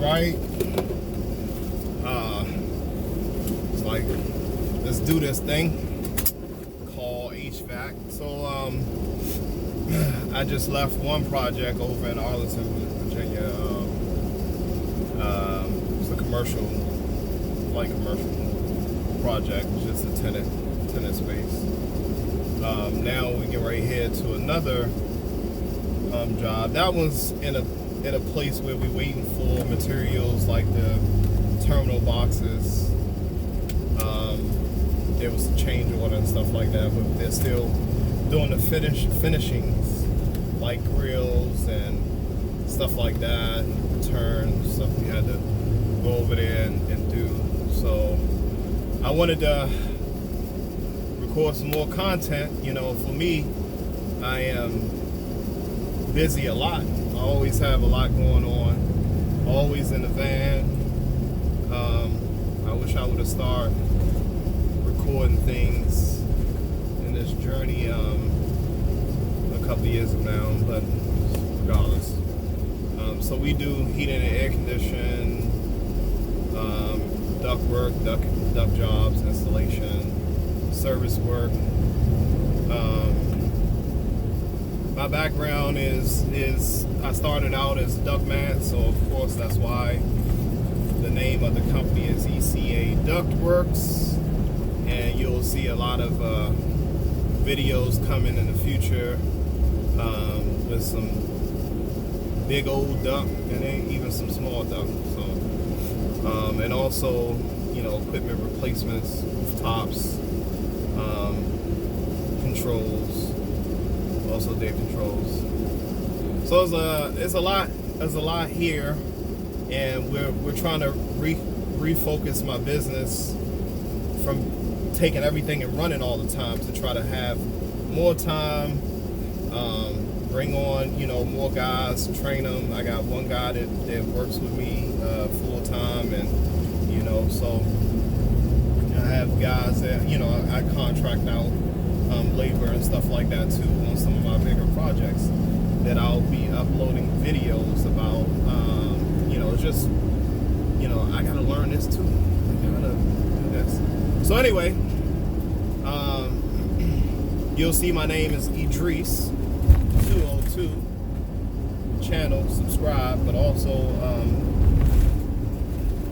right. It's like, let's do this thing called HVAC. So I just left one project over in Arlington, Virginia. It's a commercial project, just a tenant space. Now we get right here to another job. That one's in a place where we're waiting for materials like the terminal boxes. There was a change order and stuff like that, but they're still doing the finishings like grills and stuff like that, and returns, stuff we had to go over there and do. So I wanted to record some more content. You know, for me, I am busy a lot. I always have a lot going on, always in the van. I wish I would have started recording things in this journey a couple years ago now, but regardless. So we do heating and air conditioning, duct work, duct jobs, installation, service work. My background is I started out as a duct man, so of course that's why the name of the company is ECA Ductworks, and you'll see a lot of videos coming in the future with some big old duct and even some small duct. So and also, you know, equipment replacements, rooftops, controls, also their controls. So there's a lot here, and we're trying to refocus my business from taking everything and running all the time to try to have more time, bring on, you know, more guys, train them. I got one guy that works with me full time, and you know, so I have guys that, you know, I contract out labor and stuff like that too on some of my bigger projects that I'll be uploading videos about. You know, it's just, you know, I gotta learn this too. I gotta do this. So anyway, you'll see my name is Idris 202. Channel, subscribe, but also,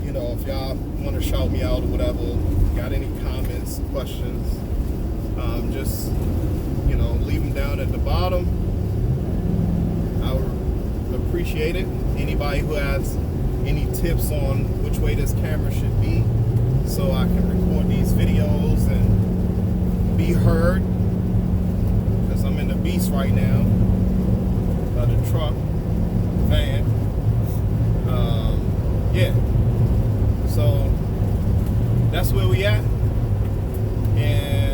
you know, if y'all want to shout me out or whatever, got any comments, questions, just, you know, leave them down at the bottom. I would appreciate it. Anybody who has any tips on which way this camera should be, so I can record these videos and be heard, because I'm in the beast right now, the truck, van. Yeah, so that's where we at, and